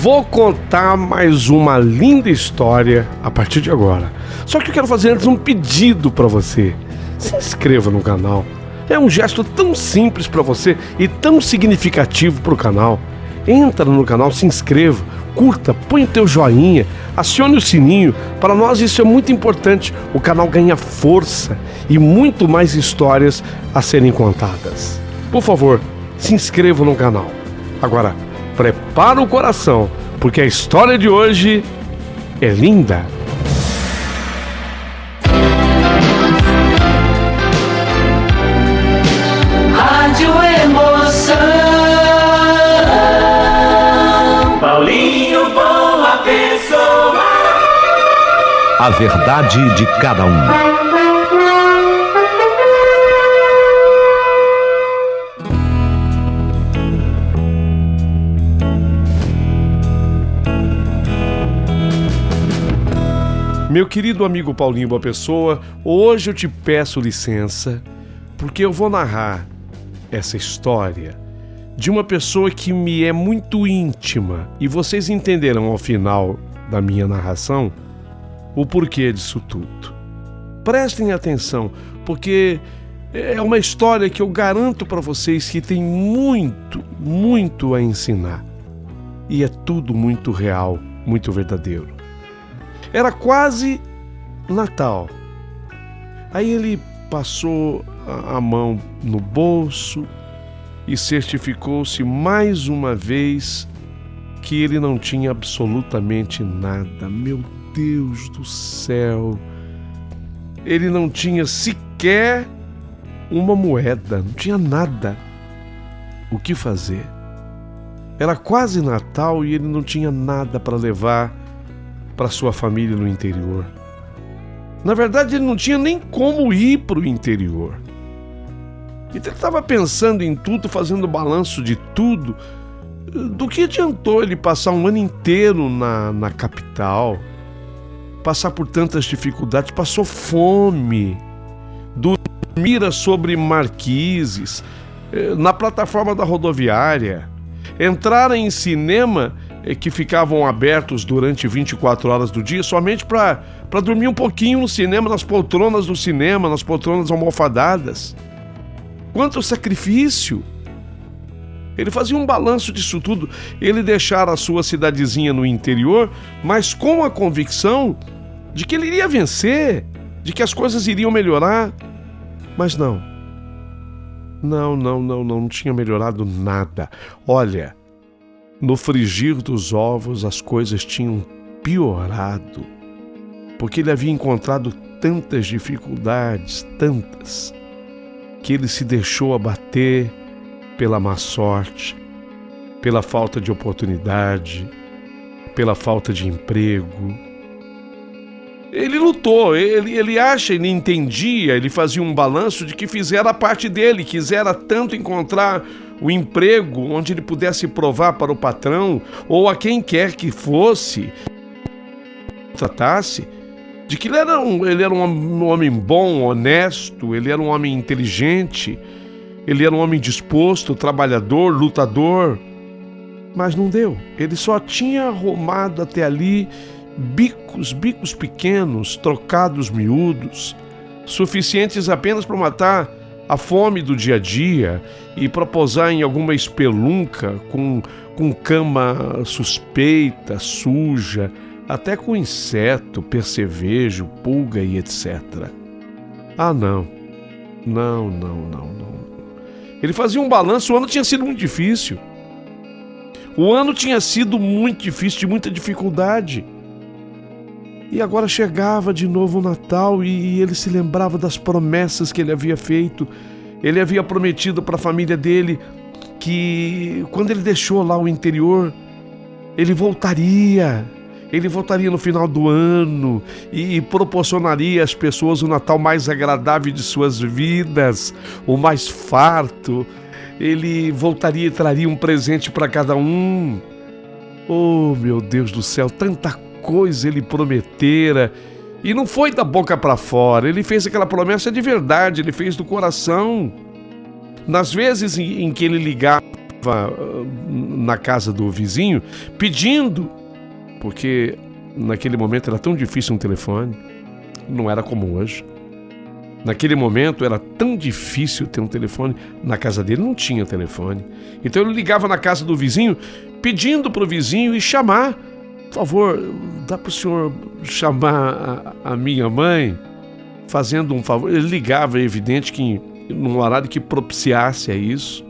Vou contar mais uma linda história a partir de agora. Só que eu quero fazer antes um pedido para você. Se inscreva no canal. É um gesto tão simples para você e tão significativo para o canal. Entra no canal, se inscreva, curta, põe o teu joinha, acione o sininho. Para nós isso é muito importante. O canal ganha força e muito mais histórias a serem contadas. Por favor, se inscreva no canal. Agora, prepara o coração, porque a história de hoje é linda. Rádio Emoção. Paulinho Boa Pessoa. A verdade de cada um. Meu querido amigo Paulinho Boa Pessoa, hoje eu te peço licença, porque eu vou narrar essa história de uma pessoa que me é muito íntima e vocês entenderão ao final da minha narração o porquê disso tudo. Prestem atenção, porque é uma história que eu garanto para vocês que tem muito, muito a ensinar. E é tudo muito real, muito verdadeiro. Era quase Natal. Aí ele passou a mão no bolso e certificou-se mais uma vez que ele não tinha absolutamente nada. Meu Deus do céu! Ele não tinha sequer uma moeda, não tinha nada. O que fazer? Era quase Natal e ele não tinha nada para levar para sua família no interior. Na verdade, ele não tinha nem como ir para o interior. Então ele estava pensando em tudo, fazendo balanço de tudo. Do que adiantou ele passar um ano inteiro na capital, passar por tantas dificuldades, passou fome, dormir sobre marquises, na plataforma da rodoviária, entrar em cinema que ficavam abertos durante 24 horas do dia somente para dormir um pouquinho no cinema, nas poltronas do cinema, nas poltronas almofadadas. Quanto sacrifício! Ele fazia um balanço disso tudo. Ele deixara a sua cidadezinha no interior, mas com a convicção de que ele iria vencer, de que as coisas iriam melhorar. Mas não tinha melhorado nada. Olha, no frigir dos ovos as coisas tinham piorado, porque ele havia encontrado tantas dificuldades, tantas, que ele se deixou abater pela má sorte, pela falta de oportunidade, pela falta de emprego. Ele lutou, ele acha, ele entendia, ele fazia um balanço de que fizera a parte dele, quisera tanto encontrar o emprego onde ele pudesse provar para o patrão ou a quem quer que fosse, tratasse, de que ele era um homem bom, honesto, ele era um homem inteligente, ele era um homem disposto, trabalhador, lutador. Mas não deu, ele só tinha arrumado até ali bicos pequenos, trocados miúdos, suficientes apenas para matar a fome do dia a dia e para posar em alguma espelunca com cama suspeita, suja, até com inseto, percevejo, pulga e etc. Ah, não. Ele fazia um balanço, o ano tinha sido muito difícil. O ano tinha sido muito difícil, de muita dificuldade. E agora chegava de novo o Natal e ele se lembrava das promessas que ele havia feito. Ele havia prometido para a família dele que quando ele deixou lá o interior, ele voltaria no final do ano e proporcionaria às pessoas o Natal mais agradável de suas vidas, o mais farto. Ele voltaria e traria um presente para cada um. Oh, meu Deus do céu, tanta coisa ele prometera e não foi da boca para fora. Ele fez aquela promessa de verdade, ele fez do coração. Nas vezes em que ele ligava na casa do vizinho pedindo, porque naquele momento era tão difícil um telefone, não era como hoje. Naquele momento era tão difícil ter um telefone. Na casa dele não tinha telefone. Então ele ligava na casa do vizinho pedindo para o vizinho ir chamar. Por favor, dá para o senhor chamar a minha mãe? Fazendo um favor. Ele ligava, é evidente que num horário que propiciasse a isso,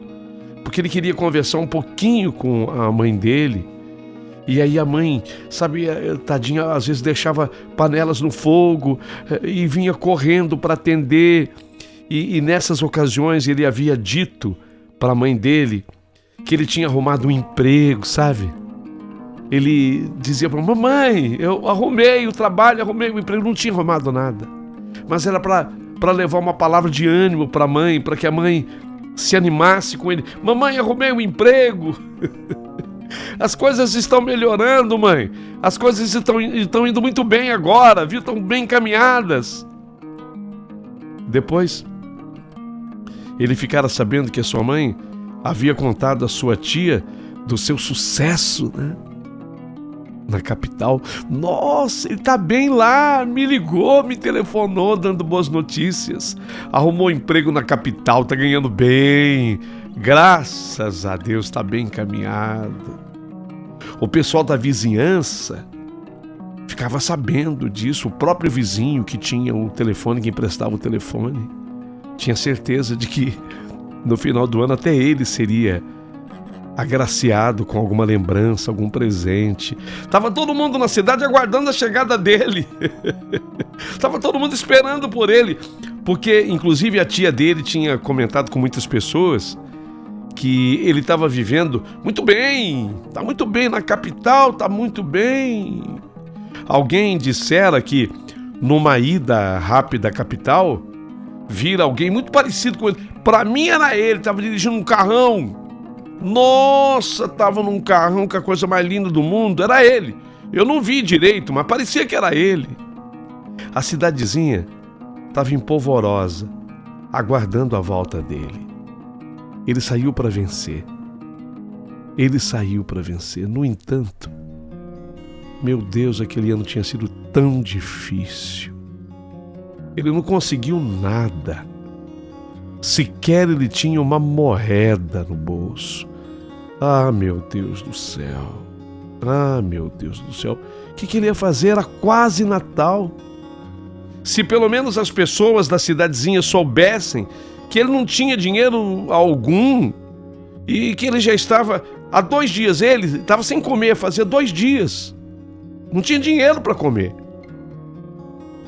porque ele queria conversar um pouquinho com a mãe dele. E aí a mãe, sabe, tadinha, às vezes deixava panelas no fogo e vinha correndo para atender. E nessas ocasiões ele havia dito para a mãe dele que ele tinha arrumado um emprego, sabe? Ele dizia para a mamãe, eu arrumei o trabalho, arrumei o emprego, não tinha arrumado nada. Mas era para levar uma palavra de ânimo para a mãe, para que a mãe se animasse com ele. Mamãe, arrumei um emprego. As coisas estão melhorando, mãe. As coisas estão indo muito bem agora, viu? Estão bem encaminhadas. Depois, ele ficara sabendo que a sua mãe havia contado à sua tia do seu sucesso, né? Na capital. Nossa, ele tá bem lá, me ligou, me telefonou dando boas notícias. Arrumou emprego na capital, tá ganhando bem. Graças a Deus, está bem encaminhado. O pessoal da vizinhança ficava sabendo disso. O próprio vizinho que tinha o telefone, que emprestava o telefone, tinha certeza de que no final do ano até ele seria agraciado com alguma lembrança, algum presente. Tava todo mundo na cidade aguardando a chegada dele. Tava todo mundo esperando por ele, porque inclusive a tia dele tinha comentado com muitas pessoas que ele estava vivendo muito bem, tá muito bem na capital, tá muito bem. Alguém dissera que numa ida rápida à capital, vira alguém muito parecido com ele. Para mim era ele, estava dirigindo um carrão. Nossa, estava num carrão, que a coisa mais linda do mundo, era ele. Eu não vi direito, mas parecia que era ele. A cidadezinha estava empolvorosa, aguardando a volta dele. Ele saiu para vencer. Ele saiu para vencer. No entanto, meu Deus, aquele ano tinha sido tão difícil. Ele não conseguiu nada. Sequer ele tinha uma moeda no bolso. Ah, meu Deus do céu. Ah, meu Deus do céu. O que ele ia fazer? Era quase Natal. Se pelo menos as pessoas da cidadezinha soubessem que ele não tinha dinheiro algum e que ele já estava há 2 dias, ele estava sem comer, fazia 2 dias, não tinha dinheiro para comer.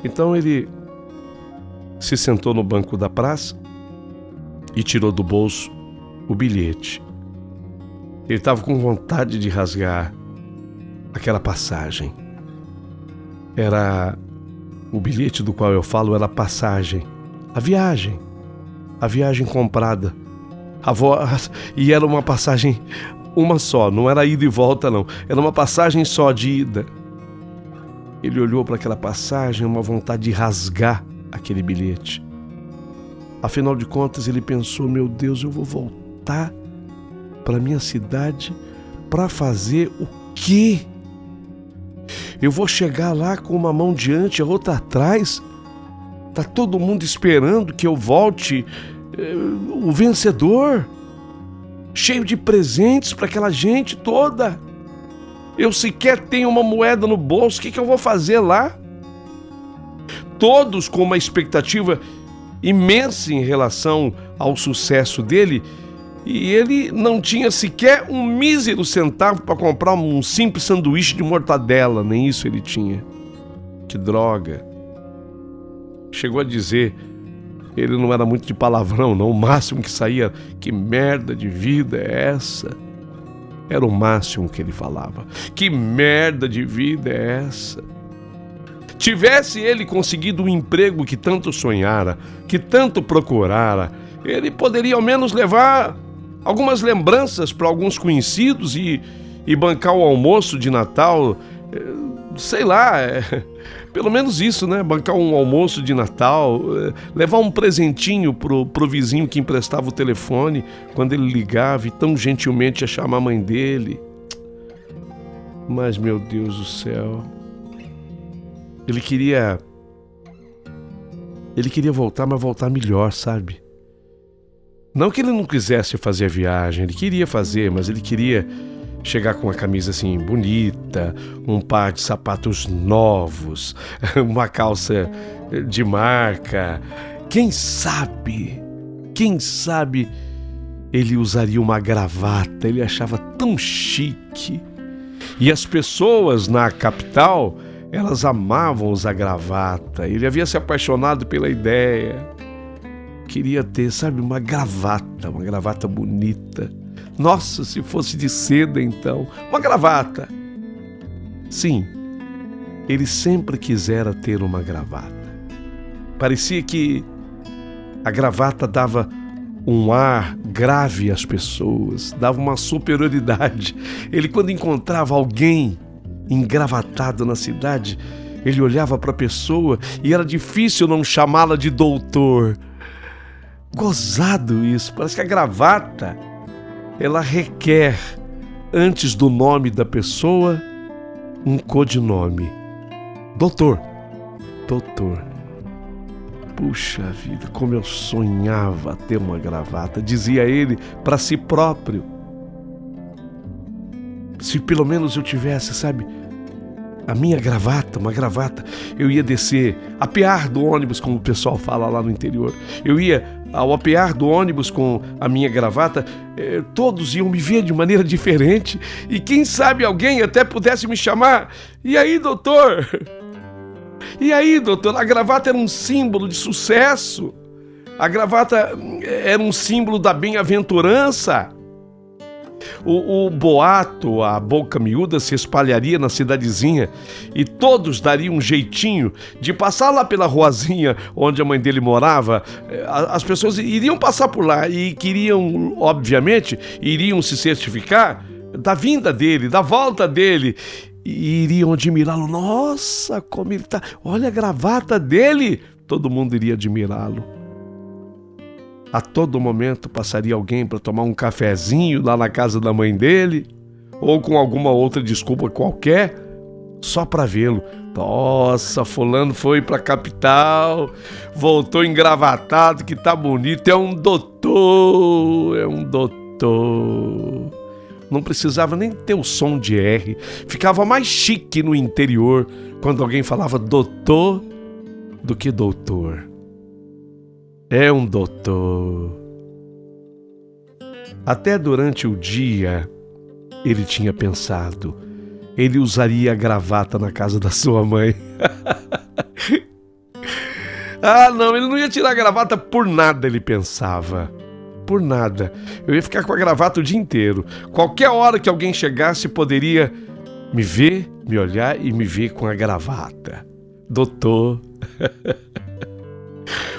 Então ele se sentou no banco da praça e tirou do bolso o bilhete. Ele estava com vontade de rasgar aquela passagem. Era o bilhete do qual eu falo, era a passagem, a viagem comprada, e era uma passagem, uma só, não era ida e volta não, era uma passagem só de ida. Ele olhou para aquela passagem, uma vontade de rasgar aquele bilhete. Afinal de contas ele pensou, meu Deus, eu vou voltar para minha cidade para fazer o quê? Eu vou chegar lá com uma mão diante, a outra atrás? Tá todo mundo esperando que eu volte o vencedor, cheio de presentes para aquela gente toda. Eu sequer tenho uma moeda no bolso, o que eu vou fazer lá? Todos com uma expectativa imensa em relação ao sucesso dele, e ele não tinha sequer um mísero centavo para comprar um simples sanduíche de mortadela, nem isso ele tinha. Que droga! Chegou a dizer, ele não era muito de palavrão não, o máximo que saía, que merda de vida é essa? Era o máximo que ele falava. Que merda de vida é essa? Tivesse ele conseguido o emprego que tanto sonhara, que tanto procurara, ele poderia ao menos levar algumas lembranças para alguns conhecidos e bancar o almoço de Natal sei lá, pelo menos isso, né? Bancar um almoço de Natal, levar um presentinho pro vizinho que emprestava o telefone quando ele ligava e tão gentilmente ia chamar a mãe dele. Mas, meu Deus do céu, ele queria voltar, mas voltar melhor, sabe? Não que ele não quisesse fazer a viagem, ele queria fazer, mas ele queria chegar com uma camisa assim bonita, um par de sapatos novos, uma calça de marca. Quem sabe ele usaria uma gravata, ele achava tão chique. E as pessoas na capital, elas amavam usar gravata. Ele havia se apaixonado pela ideia. Queria ter, sabe, uma gravata bonita. Nossa, se fosse de seda então, uma gravata. Sim, ele sempre quisera ter uma gravata. Parecia que a gravata dava um ar grave às pessoas, dava uma superioridade. Ele, quando encontrava alguém engravatado na cidade, ele olhava para a pessoa e era difícil não chamá-la de doutor. Gozado isso, parece que a gravata, ela requer, antes do nome da pessoa, um codinome. Doutor. Puxa vida, como eu sonhava ter uma gravata, dizia ele para si próprio. Se pelo menos eu tivesse, sabe, a minha gravata, uma gravata, eu ia descer, apear do ônibus, como o pessoal fala lá no interior. Eu ia, ao apear do ônibus com a minha gravata, todos iam me ver de maneira diferente. E quem sabe alguém até pudesse me chamar: e aí, doutor? E aí, doutor? A gravata era um símbolo de sucesso. A gravata era um símbolo da bem-aventurança. O boato, a boca miúda se espalharia na cidadezinha e todos dariam um jeitinho de passar lá pela ruazinha onde a mãe dele morava. As pessoas iriam passar por lá e queriam, obviamente, iriam se certificar da vinda dele, da volta dele. E iriam admirá-lo. Nossa, como ele tá! Olha a gravata dele! Todo mundo iria admirá-lo. A todo momento passaria alguém para tomar um cafezinho lá na casa da mãe dele, ou com alguma outra desculpa qualquer, só para vê-lo. Nossa, fulano foi para a capital, voltou engravatado, que tá bonito, é um doutor. Não precisava nem ter o som de R. Ficava mais chique no interior quando alguém falava doutor do que doutor. É um doutor. Até durante o dia, ele tinha pensado, ele usaria a gravata na casa da sua mãe. Ah, não, ele não ia tirar a gravata por nada, ele pensava. Por nada. Eu ia ficar com a gravata o dia inteiro. Qualquer hora que alguém chegasse, poderia me ver, me olhar e me ver com a gravata. Doutor.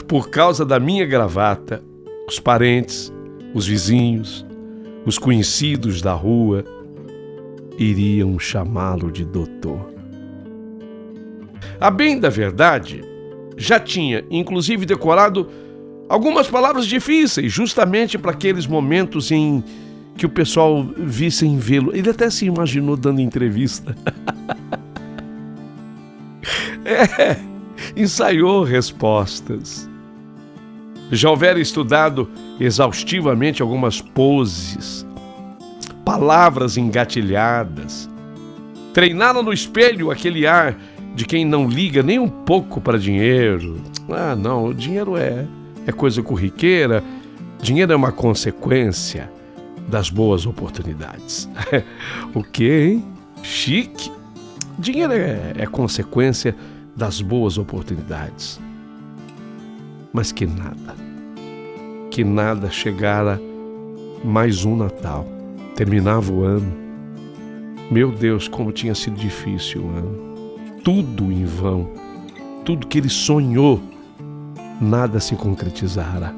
Por causa da minha gravata, os parentes, os vizinhos, os conhecidos da rua iriam chamá-lo de doutor. A bem da verdade, já tinha, inclusive, decorado algumas palavras difíceis, justamente para aqueles momentos em que o pessoal visse em vê-lo. Ele até se imaginou dando entrevista. Ensaiou respostas. Já houvera estudado exaustivamente algumas poses, palavras engatilhadas. Treinara no espelho aquele ar de quem não liga nem um pouco para dinheiro. Ah, não, o dinheiro é coisa corriqueira. Dinheiro é uma consequência das boas oportunidades. O quê, hein? Chique? Dinheiro é consequência das boas oportunidades. Mas que nada chegara mais um Natal. Terminava o ano. Meu Deus, como tinha sido difícil o ano. Tudo em vão. Tudo que ele sonhou, nada se concretizara.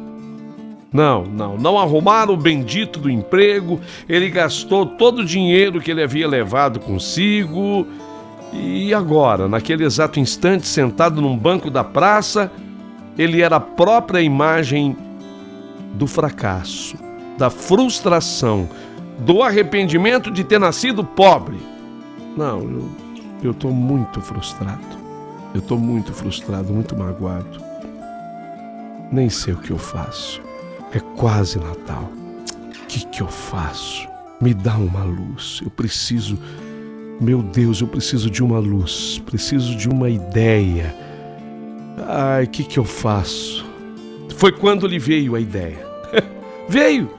Não arrumaram o bendito do emprego. Ele gastou todo o dinheiro que ele havia levado consigo. E agora, naquele exato instante, sentado num banco da praça, ele era a própria imagem do fracasso, da frustração, do arrependimento de ter nascido pobre. Não, eu estou muito frustrado. Eu estou muito frustrado, muito magoado. Nem sei o que eu faço. É quase Natal. O que eu faço? Me dá uma luz. Eu preciso... Meu Deus, eu preciso de uma luz. Preciso de uma ideia. Ai, o que eu faço? Foi quando lhe veio a ideia. Veio!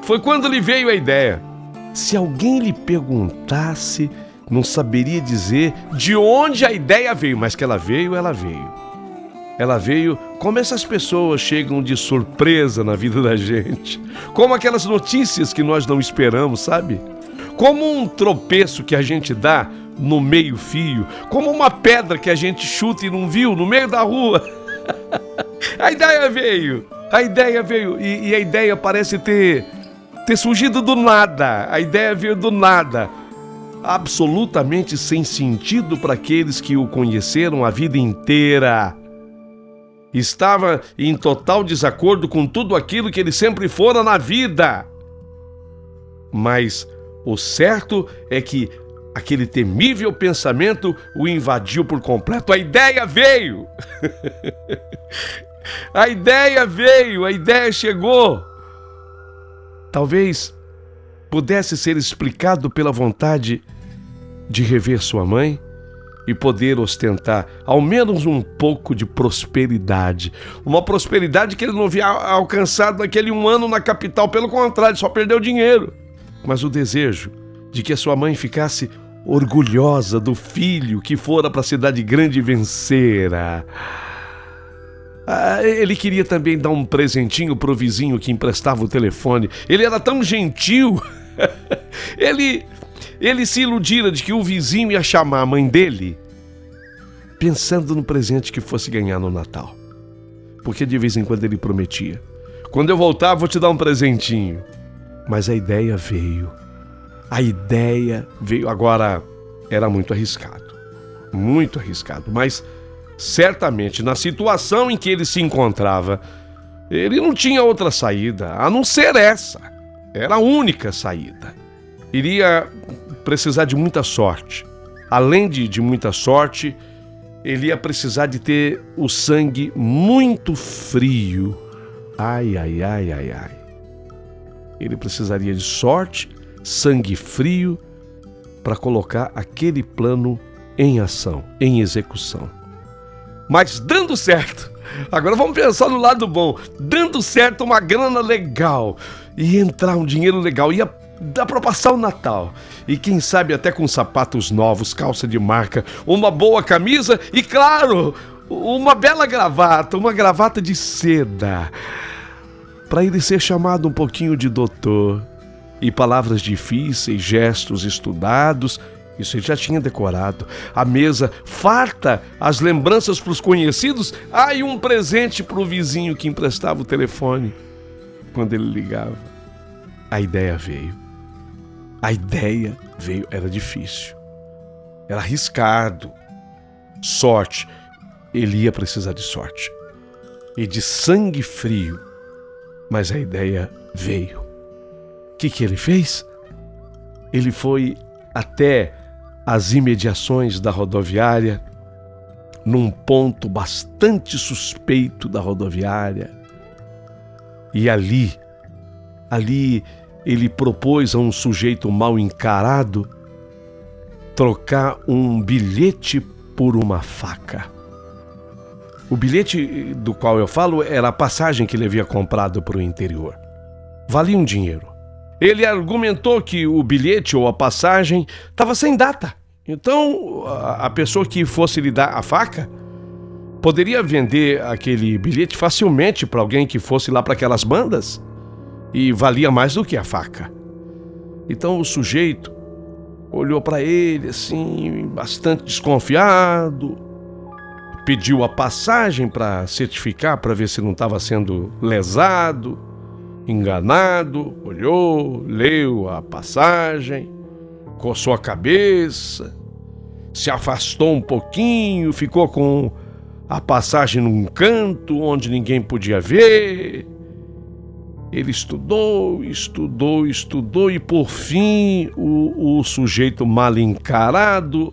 Foi quando lhe veio a ideia. Se alguém lhe perguntasse, não saberia dizer de onde a ideia veio, mas que ela veio, ela veio. Ela veio como essas pessoas chegam de surpresa na vida da gente. Como aquelas notícias que nós não esperamos, sabe? Como um tropeço que a gente dá no meio-fio. Como uma pedra que a gente chuta e não viu no meio da rua. A ideia veio. A ideia veio. E a ideia parece ter surgido do nada. A ideia veio do nada. Absolutamente sem sentido para aqueles que o conheceram a vida inteira. Estava em total desacordo com tudo aquilo que ele sempre fora na vida. Mas o certo é que aquele temível pensamento o invadiu por completo. A ideia veio. A ideia veio, a ideia chegou. Talvez pudesse ser explicado pela vontade de rever sua mãe e poder ostentar ao menos um pouco de prosperidade. Uma prosperidade que ele não havia alcançado naquele 1 ano na capital. Pelo contrário, só perdeu dinheiro. Mas o desejo de que a sua mãe ficasse orgulhosa do filho que fora para a cidade grande vencer. Ele queria também dar um presentinho pro vizinho que emprestava o telefone. Ele era tão gentil. Ele se iludira de que o vizinho ia chamar a mãe dele pensando no presente que fosse ganhar no Natal. Porque de vez em quando ele prometia: quando eu voltar, vou te dar um presentinho. Mas a ideia veio. A ideia veio. Agora, era muito arriscado. Muito arriscado. Mas, certamente, na situação em que ele se encontrava, ele não tinha outra saída, a não ser essa. Era a única saída. Iria precisar de muita sorte. Além de muita sorte, ele ia precisar de ter o sangue muito frio. Ai, ai, ai, ai, ai. Ele precisaria de sorte, sangue frio, para colocar aquele plano em ação, em execução. Mas dando certo, agora vamos pensar no lado bom, dando certo uma grana legal, ia entrar um dinheiro legal, ia dar para passar o Natal. E quem sabe até com sapatos novos, calça de marca, uma boa camisa e, claro, uma bela gravata, uma gravata de seda, para ele ser chamado um pouquinho de doutor. E palavras difíceis, gestos estudados, isso ele já tinha decorado. A mesa farta, as lembranças para os conhecidos. E um presente para o vizinho que emprestava o telefone quando ele ligava. A ideia veio. A ideia veio. Era difícil. Era arriscado. Sorte. Ele ia precisar de sorte. E de sangue frio. Mas a ideia veio. O que ele fez? Ele foi até as imediações da rodoviária, num ponto bastante suspeito da rodoviária. E ali ele propôs a um sujeito mal encarado trocar um bilhete por uma faca. O bilhete do qual eu falo era a passagem que ele havia comprado para o interior. Valia um dinheiro. Ele argumentou que o bilhete ou a passagem estava sem data. Então, a pessoa que fosse lhe dar a faca poderia vender aquele bilhete facilmente para alguém que fosse lá para aquelas bandas e valia mais do que a faca. Então, o sujeito olhou para ele assim, bastante desconfiado, pediu a passagem para certificar, para ver se não estava sendo lesado, enganado, olhou, leu a passagem, coçou a cabeça se afastou um pouquinho, ficou com a passagem num canto onde ninguém podia ver. Ele estudou e por fim o sujeito mal encarado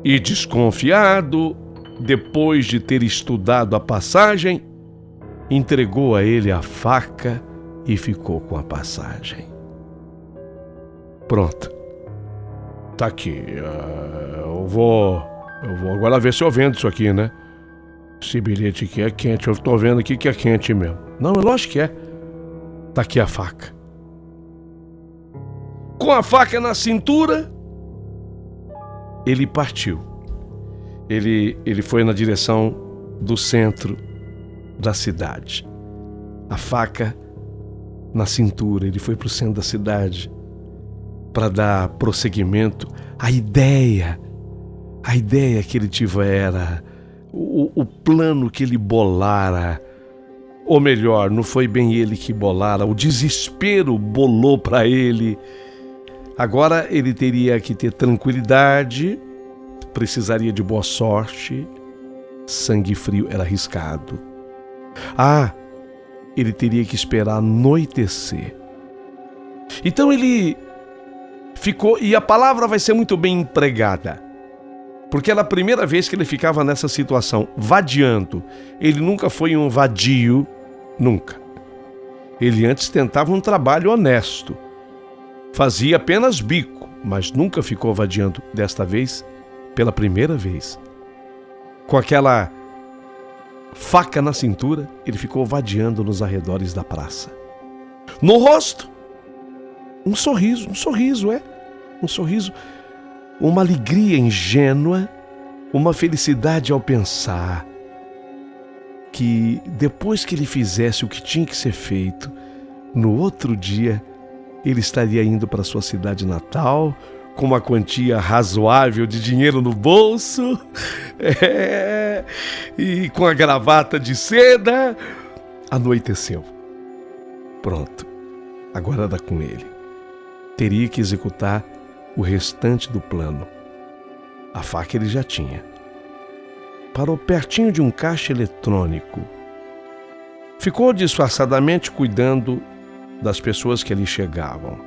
e desconfiado, depois de ter estudado a passagem, entregou a ele a faca e ficou com a passagem. Pronto. Tá aqui. Eu vou agora ver se eu vendo isso aqui, né? Esse bilhete aqui é quente. Eu tô vendo aqui que é quente mesmo. Não, lógico que é. Tá aqui a faca. Com a faca na cintura, ele partiu. Ele foi na direção do centro da cidade. A faca na cintura, ele foi para o centro da cidade para dar prosseguimento à ideia que ele tivera, o plano que ele bolara, ou melhor, não foi bem ele que bolara, o desespero bolou para ele. Agora ele teria que ter tranquilidade, precisaria de boa sorte, sangue frio era arriscado. Ele teria que esperar anoitecer. Então ele ficou, e a palavra vai ser muito bem empregada, porque era a primeira vez que ele ficava nessa situação, vadiando. Ele nunca foi um vadio, nunca. Ele antes tentava um trabalho honesto, fazia apenas bico, mas nunca ficou vadiando. Desta vez, pela primeira vez, com aquela faca na cintura, ele ficou vadiando nos arredores da praça. No rosto, um sorriso, uma alegria ingênua, uma felicidade ao pensar que depois que ele fizesse o que tinha que ser feito, no outro dia ele estaria indo para sua cidade natal com uma quantia razoável de dinheiro no bolso, e com a gravata de seda. Anoiteceu. Pronto, agora era com ele. Teria que executar o restante do plano. A faca ele já tinha. Parou pertinho de um caixa eletrônico. Ficou disfarçadamente cuidando das pessoas que ali chegavam.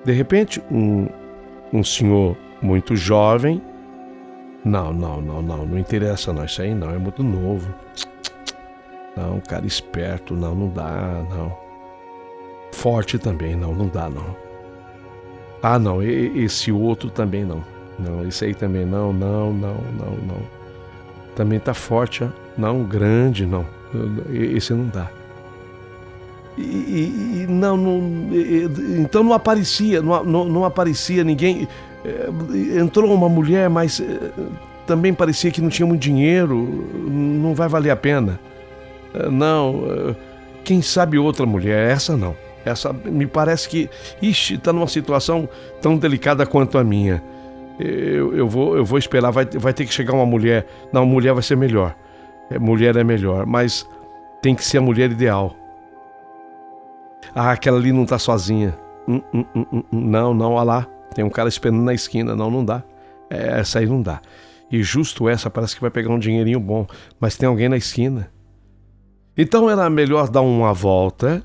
De repente, um senhor muito jovem... Não interessa não, isso aí não, é muito novo. Não, cara esperto, não dá, não. Forte também, não dá, não. Não, esse outro também não. Não, esse aí também não. Também tá forte, não, grande, não. Esse não dá. Então não aparecia ninguém. Entrou uma mulher, mas também parecia que não tinha muito dinheiro. Não vai valer a pena. Não, quem sabe outra mulher, essa não. Essa me parece que está numa situação tão delicada quanto a minha. Eu vou esperar, vai ter que chegar uma mulher. Não, mulher vai ser melhor. Mulher é melhor, mas tem que ser a mulher ideal. Aquela ali não está sozinha. Não, olha lá. Tem um cara esperando na esquina. Não dá. Essa aí não dá. E justo essa parece que vai pegar um dinheirinho bom, mas tem alguém na esquina. Então era melhor dar uma volta,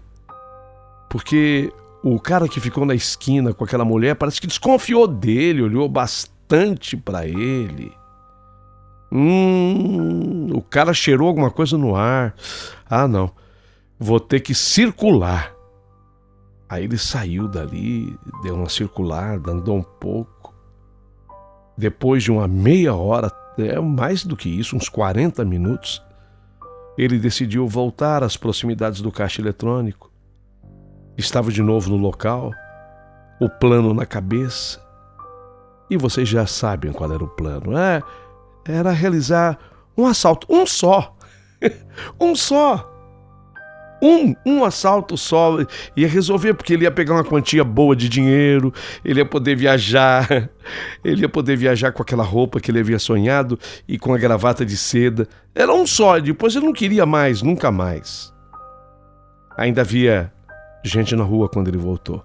porque o cara que ficou na esquina com aquela mulher parece que desconfiou dele, olhou bastante para ele. O cara cheirou alguma coisa no ar. Não, vou ter que circular. Aí ele saiu dali, deu uma circulada, andou um pouco. Depois de uma meia hora, mais do que isso, uns 40 minutos, ele decidiu voltar às proximidades do caixa eletrônico. Estava de novo no local, o plano na cabeça. E vocês já sabem qual era o plano. Era realizar um assalto, um só. Um assalto só. Ia resolver, porque ele ia pegar uma quantia boa de dinheiro, ele ia poder viajar com aquela roupa que ele havia sonhado e com a gravata de seda. Era um só, depois ele não queria mais, nunca mais. Ainda havia gente na rua quando ele voltou.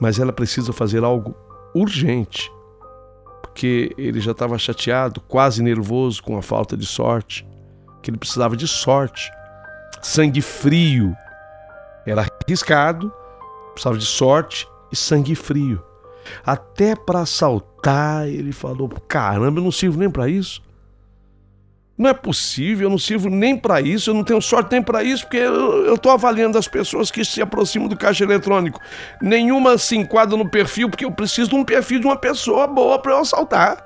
Mas ela precisa fazer algo urgente, porque ele já estava chateado, quase nervoso com a falta de sorte, que ele precisava de sorte, sangue frio. Era arriscado, precisava de sorte e sangue frio. Até para assaltar, ele falou: caramba, eu não sirvo nem para isso. Não é possível, eu não sirvo nem para isso, eu não tenho sorte nem para isso, porque eu estou avaliando as pessoas que se aproximam do caixa eletrônico. Nenhuma se enquadra no perfil, porque eu preciso de um perfil de uma pessoa boa para eu assaltar.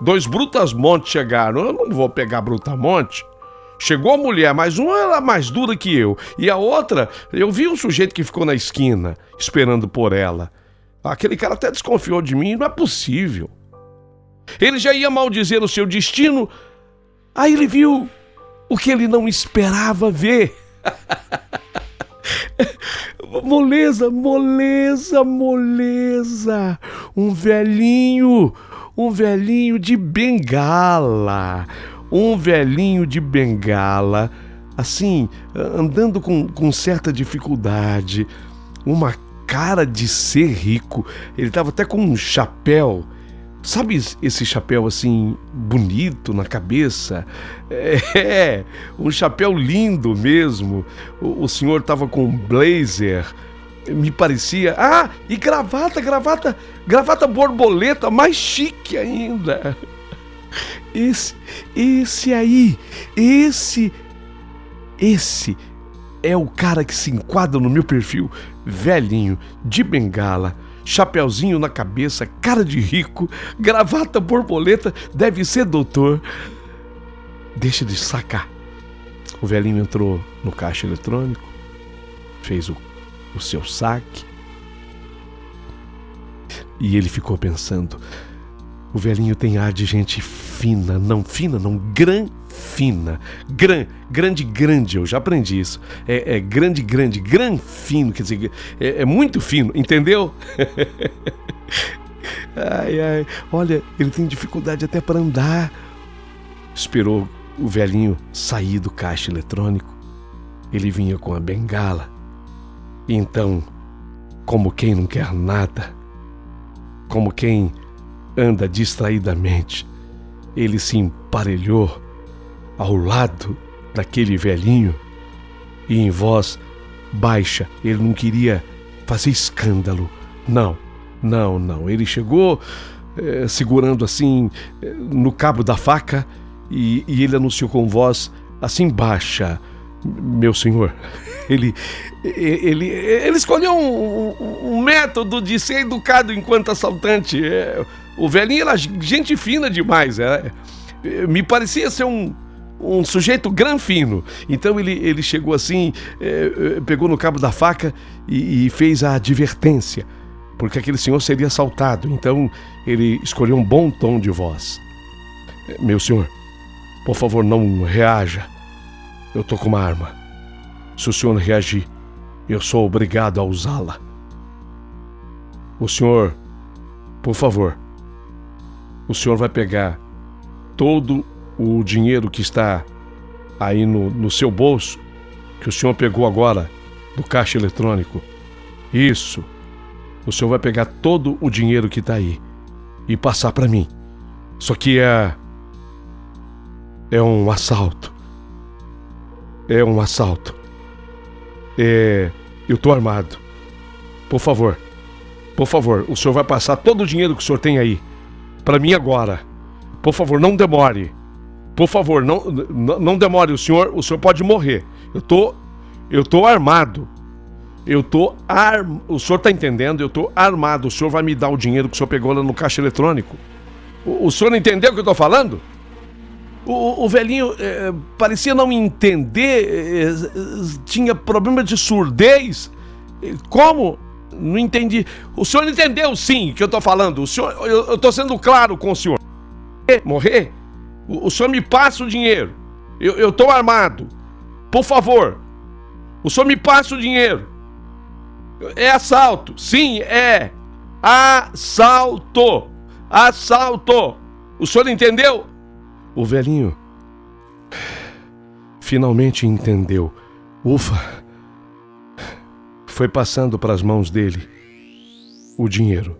2 brutamontes chegaram, eu não vou pegar brutamonte. Chegou a mulher, mas uma era mais dura que eu, e a outra, eu vi um sujeito que ficou na esquina, esperando por ela. Aquele cara até desconfiou de mim, não é possível. Ele já ia maldizer o seu destino, aí ele viu o que ele não esperava ver. Moleza, moleza, moleza. Um velhinho de bengala. Um velhinho de bengala, assim, andando com certa dificuldade, uma cara de ser rico. Ele estava até com um chapéu. Sabe esse chapéu assim, bonito na cabeça? Um chapéu lindo mesmo. O senhor estava com um blazer, me parecia... Ah, e gravata borboleta, mais chique ainda. Esse é o cara que se enquadra no meu perfil. Velhinho, de bengala, chapeuzinho na cabeça, cara de rico, gravata borboleta, deve ser doutor. Deixa de sacar. O velhinho entrou no caixa eletrônico, fez o seu saque, e ele ficou pensando: o velhinho tem ar de gente fina, não, grande, eu já aprendi isso. Grande, fino, quer dizer, é muito fino, entendeu? Ai, olha, ele tem dificuldade até para andar. Esperou o velhinho sair do caixa eletrônico. Ele vinha com a bengala. Então, como quem não quer nada, como quem anda distraidamente, ele se emparelhou ao lado daquele velhinho e em voz baixa, ele não queria fazer escândalo. Não. Ele chegou segurando assim no cabo da faca e ele anunciou com voz assim baixa: meu senhor. Ele escolheu um método de ser educado enquanto assaltante. O velhinho era gente fina demais. Me parecia ser um sujeito gran fino. Então ele chegou assim, pegou no cabo da faca e fez a advertência, porque aquele senhor seria assaltado. Então ele escolheu um bom tom de voz: meu senhor, por favor, não reaja. Eu tô com uma arma. Se o senhor reagir, eu sou obrigado a usá-la. O senhor, por favor, o senhor vai pegar todo o dinheiro que está aí no seu bolso, que o senhor pegou agora do caixa eletrônico. Isso. O senhor vai pegar todo o dinheiro que está aí e passar para mim. Só que é um assalto. Eu tô armado. Por favor, o senhor vai passar todo o dinheiro que o senhor tem aí para mim agora. Por favor, não demore. Por favor, não demore. O senhor pode morrer. Eu tô armado. O senhor tá entendendo? Eu tô armado. O senhor vai me dar o dinheiro que o senhor pegou lá no caixa eletrônico. O senhor não entendeu o que eu tô falando? O velhinho parecia não entender, tinha problema de surdez. Como? Não entendi. O senhor entendeu sim o que eu tô falando. Eu tô sendo claro com o senhor. Morrer? O senhor me passa o dinheiro. Eu tô armado. Por favor. O senhor me passa o dinheiro. É assalto. Sim, é. Assalto. O senhor entendeu? O velhinho finalmente entendeu. Ufa! Foi passando para as mãos dele o dinheiro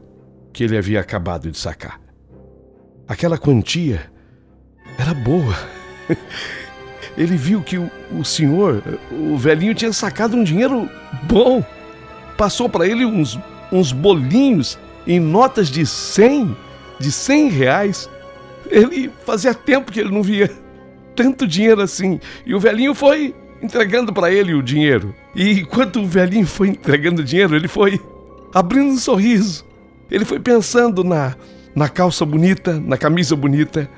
que ele havia acabado de sacar. Aquela quantia era boa. Ele viu que o senhor, o velhinho, tinha sacado um dinheiro bom. Passou para ele uns bolinhos em notas de 100 reais. Ele fazia tempo que ele não via tanto dinheiro assim. E o velhinho foi entregando para ele o dinheiro. E enquanto o velhinho foi entregando o dinheiro, ele foi abrindo um sorriso. Ele foi pensando na calça bonita, na camisa bonita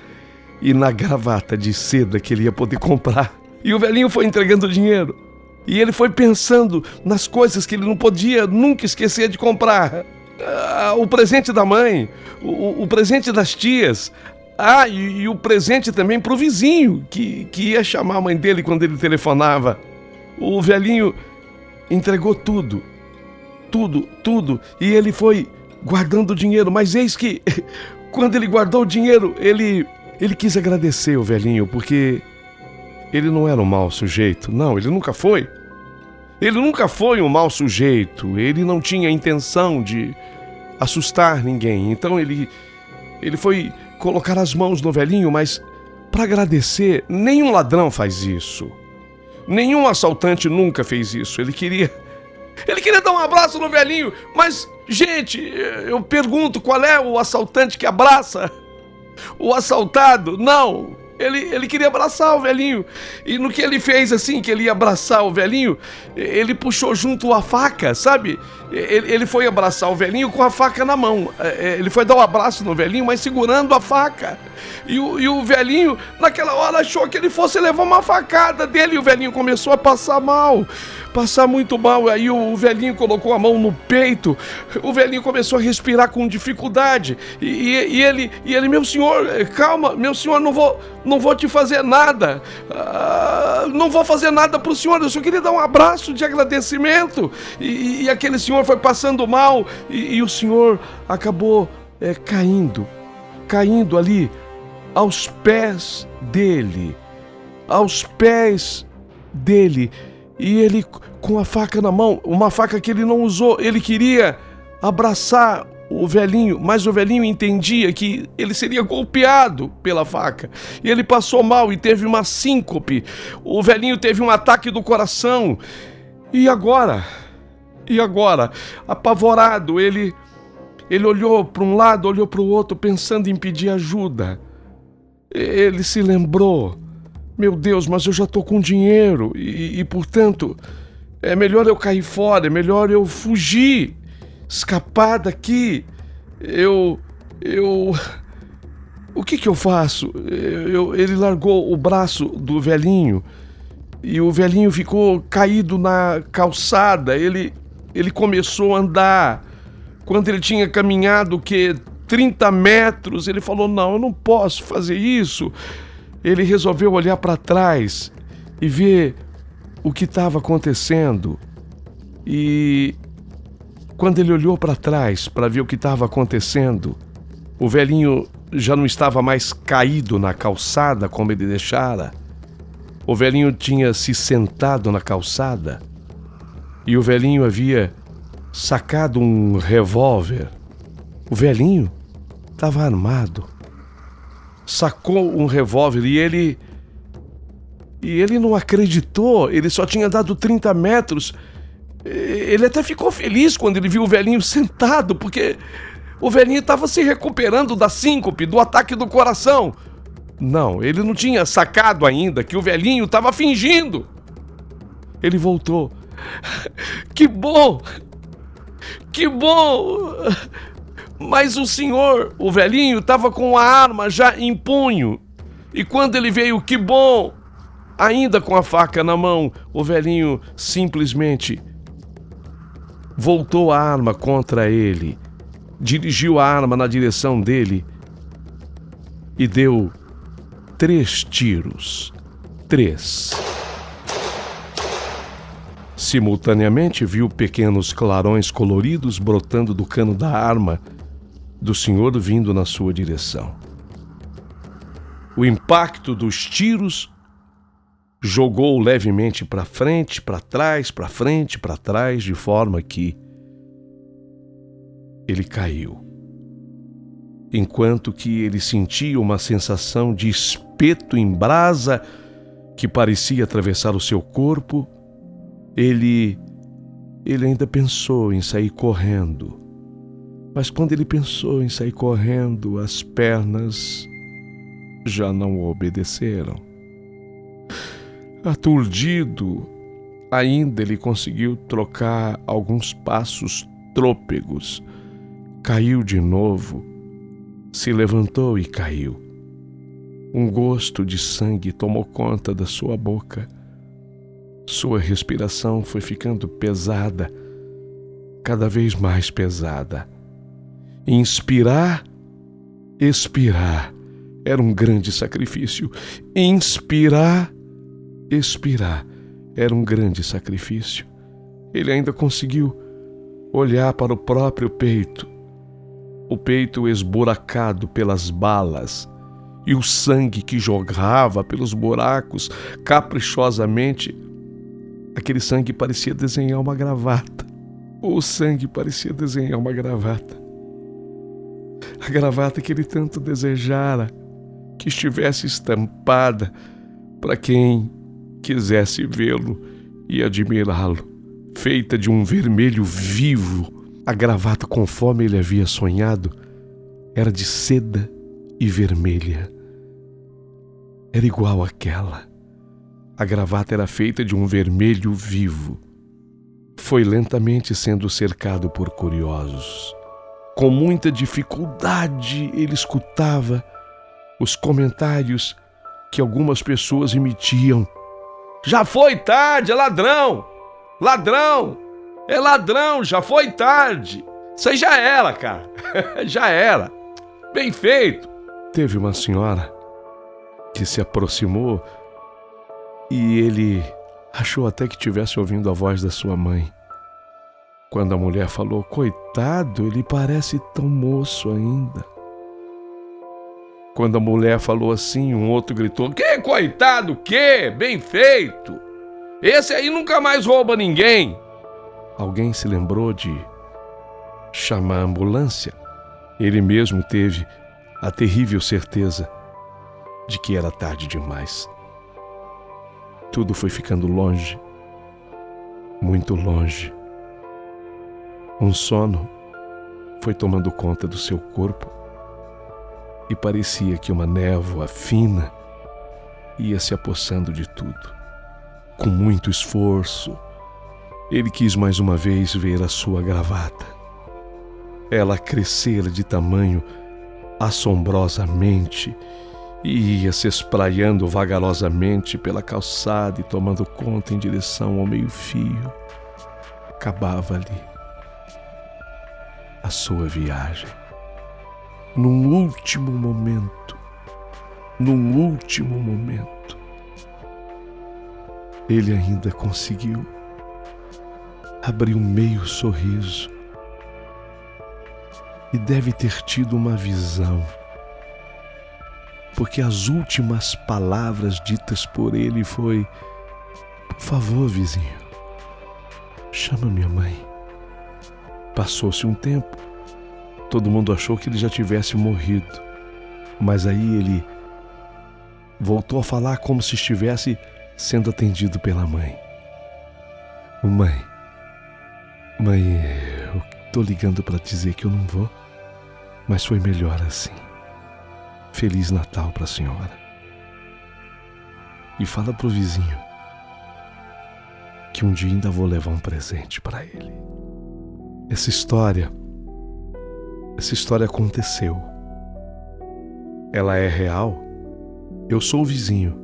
e na gravata de seda que ele ia poder comprar. E o velhinho foi entregando o dinheiro. E ele foi pensando nas coisas que ele não podia nunca esquecer de comprar. O presente da mãe, o presente das tias. E o presente também para o vizinho, que ia chamar a mãe dele quando ele telefonava. O velhinho entregou tudo. E ele foi guardando o dinheiro. Mas eis que, quando ele guardou o dinheiro, ele quis agradecer o velhinho, porque ele não era um mau sujeito. Não, ele nunca foi. Ele nunca foi um mau sujeito. Ele não tinha intenção de assustar ninguém. Então ele foi colocar as mãos no velhinho, mas para agradecer. Nenhum ladrão faz isso. Nenhum assaltante nunca fez isso. Ele queria dar um abraço no velhinho. Mas, gente, eu pergunto, qual é o assaltante que abraça o assaltado? Não. Ele queria abraçar o velhinho. E no que ele fez assim, que ele ia abraçar o velhinho, ele puxou junto a faca, sabe? Ele foi abraçar o velhinho com a faca na mão. Ele foi dar um abraço no velhinho, mas segurando a faca. E o velhinho, naquela hora, achou que ele fosse levar uma facada dele. E o velhinho começou a passar mal. Passar muito mal. Aí o velhinho colocou a mão no peito. O velhinho começou a respirar com dificuldade. E ele, meu senhor, calma, meu senhor, não vou te fazer nada. Não vou fazer nada pro senhor. Eu só queria dar um abraço de agradecimento. E aquele senhor foi passando mal. E o senhor acabou caindo ali aos pés dele. E ele, com a faca na mão, uma faca que ele não usou, ele queria abraçar o velhinho, mas o velhinho entendia que ele seria golpeado pela faca. E ele passou mal e teve uma síncope. O velhinho teve um ataque do coração. E agora? Apavorado, ele olhou para um lado, olhou para o outro, pensando em pedir ajuda. Ele se lembrou: meu Deus, mas eu já estou com dinheiro e, portanto, é melhor eu cair fora, é melhor eu fugir, escapar daqui. O que eu faço? Ele largou o braço do velhinho e o velhinho ficou caído na calçada. Ele começou a andar. Quando ele tinha caminhado 30 metros, ele falou: não, eu não posso fazer isso. Ele resolveu olhar para trás e ver o que estava acontecendo. E quando ele olhou para trás para ver o que estava acontecendo, o velhinho já não estava mais caído na calçada como ele deixara. O velhinho tinha se sentado na calçada e o velhinho havia sacado um revólver. O velhinho estava armado. Sacou um revólver e ele não acreditou. Ele só tinha dado 30 metros. Ele até ficou feliz quando ele viu o velhinho sentado, porque o velhinho estava se recuperando da síncope, do ataque do coração. Não, ele não tinha sacado ainda que o velhinho estava fingindo. Ele voltou. Que bom! Que bom! Mas o senhor, o velhinho, estava com a arma já em punho. E quando ele veio, que bom, ainda com a faca na mão, o velhinho simplesmente voltou a arma contra ele, dirigiu a arma na direção dele e deu 3 tiros. 3. Simultaneamente viu pequenos clarões coloridos brotando do cano da arma do senhor vindo na sua direção. O impacto dos tiros jogou-o levemente para frente, para trás, para frente, para trás, de forma que ele caiu. Enquanto que ele sentia uma sensação de espeto em brasa que parecia atravessar o seu corpo, ele ainda pensou em sair correndo. Mas quando ele pensou em sair correndo, as pernas já não o obedeceram. Aturdido, ainda ele conseguiu trocar alguns passos trôpegos. Caiu de novo, se levantou e caiu. Um gosto de sangue tomou conta da sua boca. Sua respiração foi ficando pesada, cada vez mais pesada. Inspirar, expirar era um grande sacrifício. Inspirar, expirar era um grande sacrifício. Ele ainda conseguiu olhar para o próprio peito, o peito esburacado pelas balas e o sangue que jorrava pelos buracos caprichosamente. Aquele sangue parecia desenhar uma gravata. O sangue parecia desenhar uma gravata. A gravata que ele tanto desejara que estivesse estampada para quem quisesse vê-lo e admirá-lo, feita de um vermelho vivo. A gravata, conforme ele havia sonhado, era de seda e vermelha. Era igual àquela. A gravata era feita de um vermelho vivo. Foi lentamente sendo cercado por curiosos. Com muita dificuldade, ele escutava os comentários que algumas pessoas emitiam. Já foi tarde, é ladrão! Ladrão! É ladrão, já foi tarde! Isso aí já era, cara. Já era. Bem feito. Teve uma senhora que se aproximou e ele achou até que estivesse ouvindo a voz da sua mãe. Quando a mulher falou, coitado, ele parece tão moço ainda. Quando a mulher falou assim, um outro gritou, que coitado, que? Bem feito! Esse aí nunca mais rouba ninguém. Alguém se lembrou de chamar a ambulância. Ele mesmo teve a terrível certeza de que era tarde demais. Tudo foi ficando longe, muito longe. Um sono foi tomando conta do seu corpo e parecia que uma névoa fina ia se apossando de tudo. Com muito esforço, ele quis mais uma vez ver a sua gravata. Ela crescera de tamanho assombrosamente e ia se espraiando vagarosamente pela calçada e tomando conta em direção ao meio-fio. Acabava ali a sua viagem. Num último momento, ele ainda conseguiu abrir um meio sorriso e deve ter tido uma visão, porque as últimas palavras ditas por ele foi: por favor, vizinho, chama minha mãe. Passou-se um tempo, todo mundo achou que ele já tivesse morrido, mas aí ele voltou a falar como se estivesse sendo atendido pela mãe. Mãe, eu tô ligando para dizer que eu não vou, mas foi melhor assim. Feliz Natal para a senhora. E fala pro vizinho que um dia ainda vou levar um presente para ele. Essa história aconteceu. Ela é real. Eu sou o vizinho.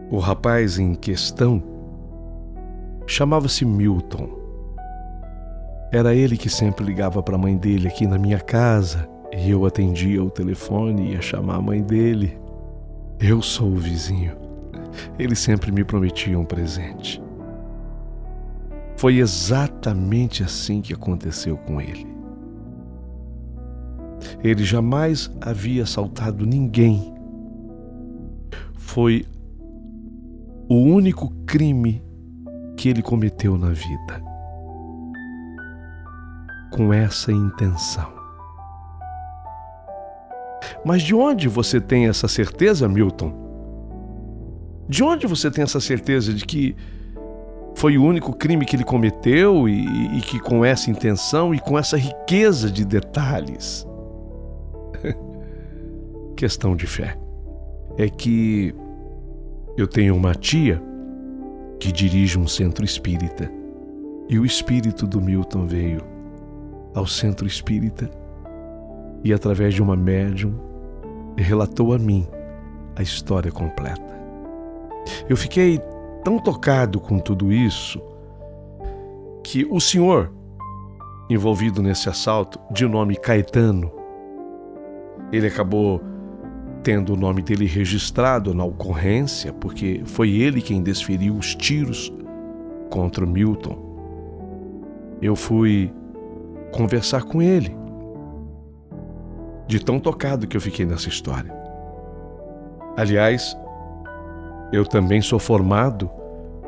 O rapaz em questão chamava-se Milton. Era ele que sempre ligava para a mãe dele aqui na minha casa e eu atendia o telefone e ia chamar a mãe dele. Eu sou o vizinho. Ele sempre me prometia um presente. Foi exatamente assim que aconteceu com ele. Ele jamais havia assaltado ninguém. Foi o único crime que ele cometeu na vida. com essa intenção. Mas de onde você tem essa certeza, Milton? De onde você tem essa certeza de que foi o único crime que ele cometeu e que com essa intenção e com essa riqueza de detalhes? Questão de fé. É que eu tenho uma tia que dirige um centro espírita e o espírito do Milton veio ao centro espírita e, através de uma médium, relatou a mim a história completa. Eu fiquei tão tocado com tudo isso que o senhor envolvido nesse assalto, de nome Caetano, ele acabou tendo o nome dele registrado na ocorrência, porque foi ele quem desferiu os tiros contra o Milton. Eu fui conversar com ele, de tão tocado que eu fiquei nessa história. Aliás, eu também sou formado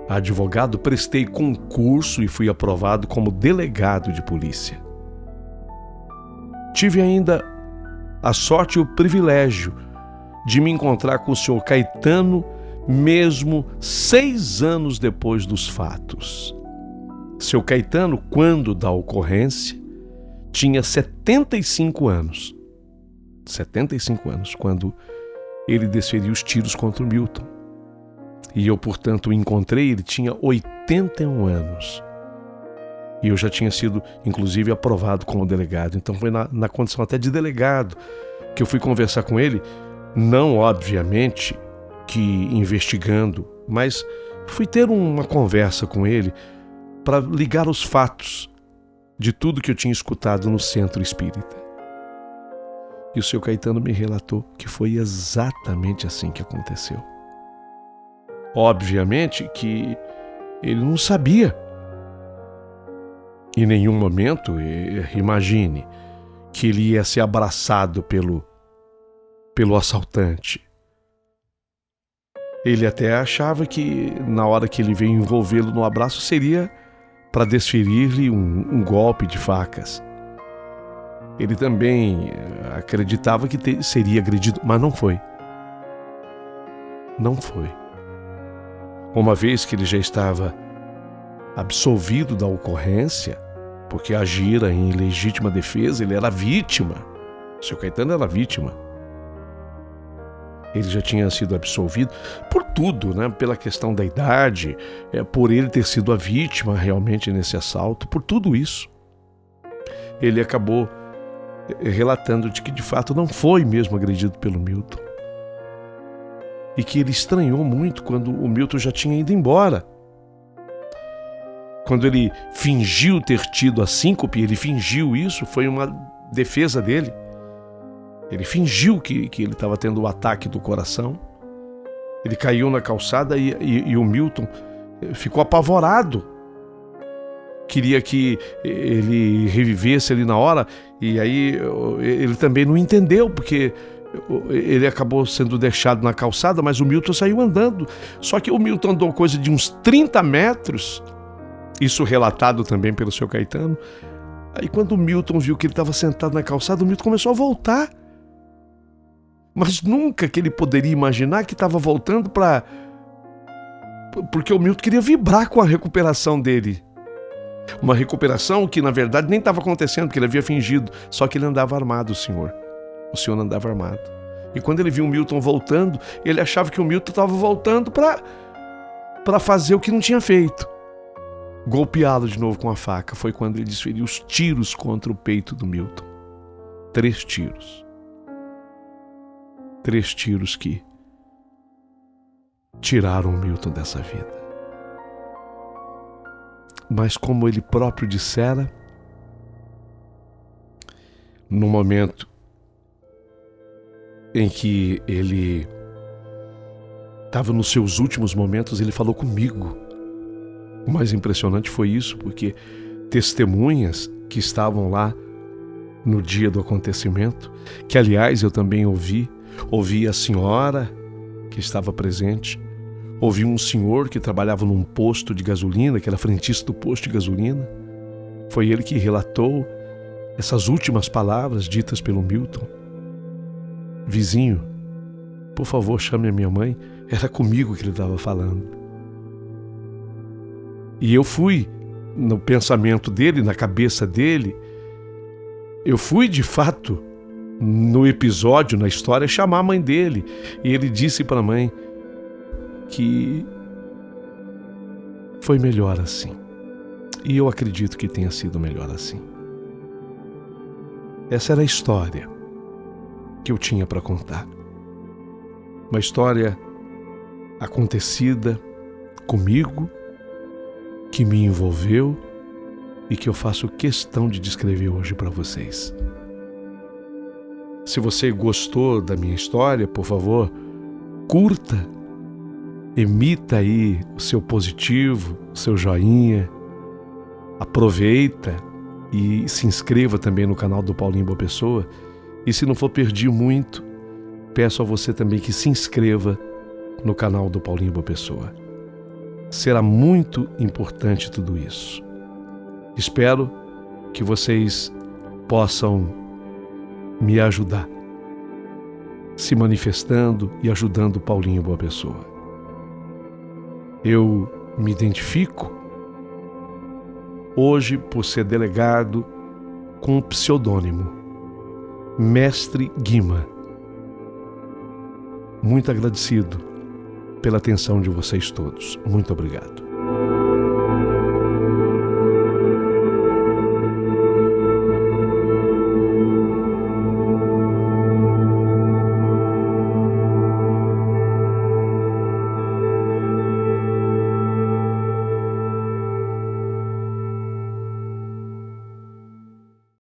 advogado, prestei concurso e fui aprovado como delegado de polícia. Tive ainda a sorte e o privilégio de me encontrar com o senhor Caetano, mesmo 6 anos depois dos fatos. Seu Caetano, quando da ocorrência, tinha 75 anos. 75 anos, quando ele desferiu os tiros contra o Milton. E eu, portanto, o encontrei, ele tinha 81 anos. E eu já tinha sido, inclusive, aprovado como delegado. Então foi na condição até de delegado que eu fui conversar com ele, não, obviamente, que investigando, mas fui ter uma conversa com ele para ligar os fatos de tudo que eu tinha escutado no centro espírita. E o seu Caetano me relatou que foi exatamente assim que aconteceu. Obviamente que ele não sabia. Em nenhum momento, imagine, que ele ia ser abraçado pelo assaltante. Ele até achava que, na hora que ele veio envolvê-lo no abraço, seria para desferir-lhe um golpe de facas. Ele também acreditava que seria agredido, mas não foi. Não foi. Uma vez que ele já estava absolvido da ocorrência, porque agira em legítima defesa, ele era vítima. O seu Caetano era vítima. Ele já tinha sido absolvido por tudo, né? Pela questão da idade, por ele ter sido a vítima realmente nesse assalto, por tudo isso. Ele acabou relatando de que de fato não foi mesmo agredido pelo Milton. E que ele estranhou muito quando o Milton já tinha ido embora. Quando ele fingiu ter tido a síncope, ele fingiu isso, foi uma defesa dele. Ele fingiu que ele estava tendo o ataque do coração. Ele caiu na calçada e o Milton ficou apavorado. Queria que ele revivesse ali na hora, e aí ele também não entendeu, porque ele acabou sendo deixado na calçada, mas o Milton saiu andando. Só que o Milton andou coisa de uns 30 metros, isso relatado também pelo seu Caetano. Aí quando o Milton viu que ele estava sentado na calçada, o Milton começou a voltar. Mas nunca que ele poderia imaginar que estava voltando porque o Milton queria vibrar com a recuperação dele. Uma recuperação que na verdade nem estava acontecendo, porque ele havia fingido. Só que ele andava armado, o senhor andava armado. E quando ele viu o Milton voltando, ele achava que o Milton estava voltando para fazer o que não tinha feito. Golpeá-lo de novo com a faca. Foi quando ele desferiu os tiros contra o peito do Milton. 3 tiros. 3 tiros que tiraram o Milton dessa vida. Mas como ele próprio dissera, no momento em que ele estava nos seus últimos momentos, ele falou comigo. O mais impressionante foi isso, porque testemunhas que estavam lá no dia do acontecimento, que aliás eu também ouvi a senhora que estava presente, ouvi um senhor que trabalhava num posto de gasolina, que era frentista do posto de gasolina. Foi ele que relatou essas últimas palavras ditas pelo Milton. Vizinho, por favor, chame a minha mãe. Era comigo que ele estava falando. E eu fui no pensamento dele, na cabeça dele, eu fui de fato no episódio, na história, chamar a mãe dele. E ele disse para a mãe que foi melhor assim. E eu acredito que tenha sido melhor assim. Essa era a história que eu tinha para contar. Uma história acontecida comigo, que me envolveu e que eu faço questão de descrever hoje para vocês. Se você gostou da minha história, por favor, curta, emita aí o seu positivo, o seu joinha, aproveita e se inscreva também no canal do Paulinho Boa Pessoa. E se não for pedir muito, peço a você também que se inscreva no canal do Paulinho Boa Pessoa. Será muito importante tudo isso. Espero que vocês possam me ajudar, se manifestando e ajudando o Paulinho Boa Pessoa. Eu me identifico hoje por ser delegado com o pseudônimo Mestre Guima. Muito agradecido pela atenção de vocês todos. Muito obrigado.